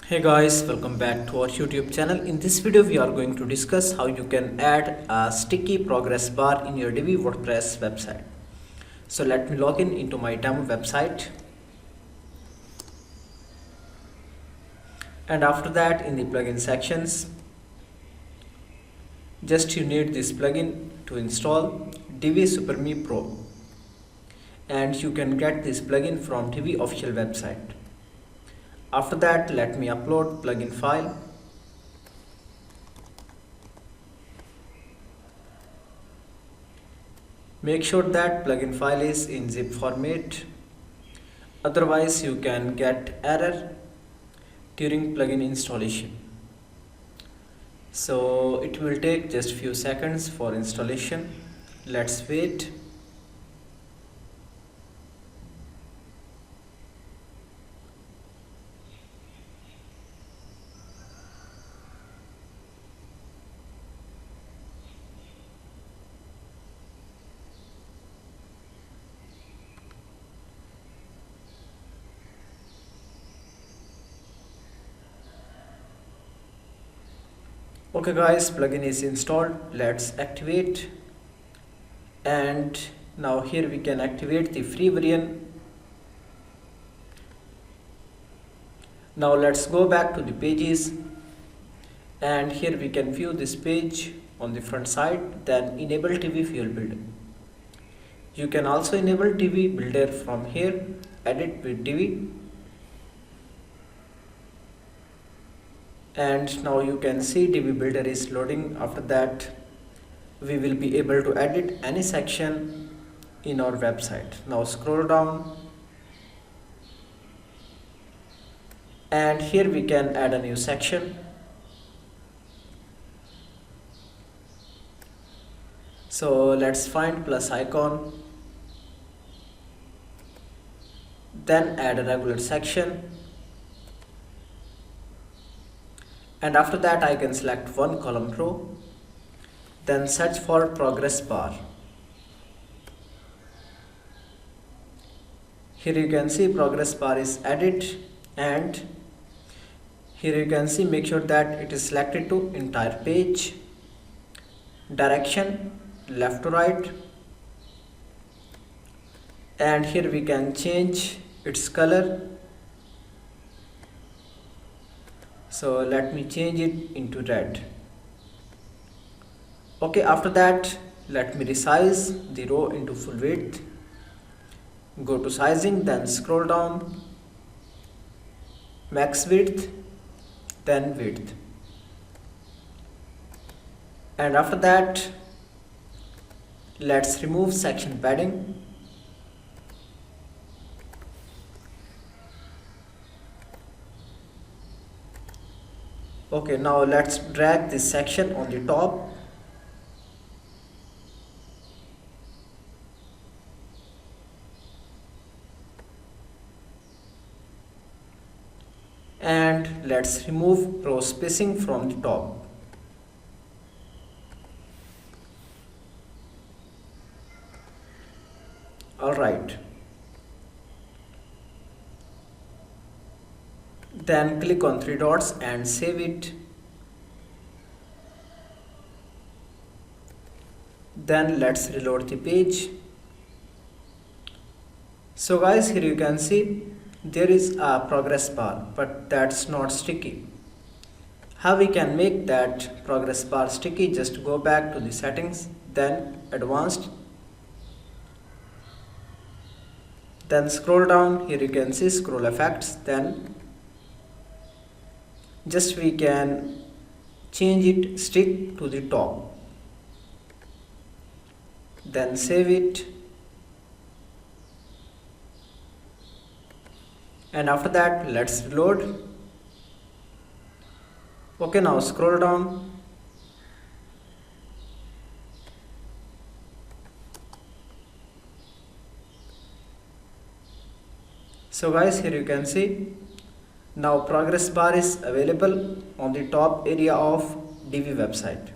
Hey guys, welcome back to our YouTube channel. In this video we are going to discuss how you can add a sticky progress bar in your Divi WordPress website. So let me log in into my demo website, and after that in the plugin sections just you need this plugin to install Divi SuperMe Pro, and you can get this plugin from Divi official website. After that, let me upload plugin file. Make sure that plugin file is in zip format, otherwise you can get error during plugin installation. So it will take just few seconds for installation. Let's wait. Okay guys, plugin is installed. Let's activate, and now here we can activate the free variant. Now let's go back to the pages, and here we can view this page on the front side. Then enable Divi Fuel Builder. You can also enable Divi Builder from here. Edit with Divi. And now you can see Divi Builder is loading. After that we will be able to edit any section in our website. Now scroll down, and here we can add a new section. So let's find plus icon, then add a regular section, and after that I can select one column row, then search for progress bar. Here you can see progress bar is added, and here you can see make sure that it is selected to entire page, direction left to right, and here we can change its color. So let me change it into red. Okay, after that let me resize the row into full width. Go to sizing, then scroll down, max width, then width, and after that let's remove section padding. Okay, now let's drag this section on the top. And let's remove row spacing from the top. Alright. Then click on three dots and save it. Then let's reload the page. So guys, here you can see there is a progress bar, but that's not sticky. How we can make that progress bar sticky? Just go back to the settings, then advanced, then scroll down. Here you can see scroll effects, then just we can change it stick to the top, then save it, and after that let's reload. Okay, now scroll down, so guys, here you can see now progress bar is available on the top area of Divi website.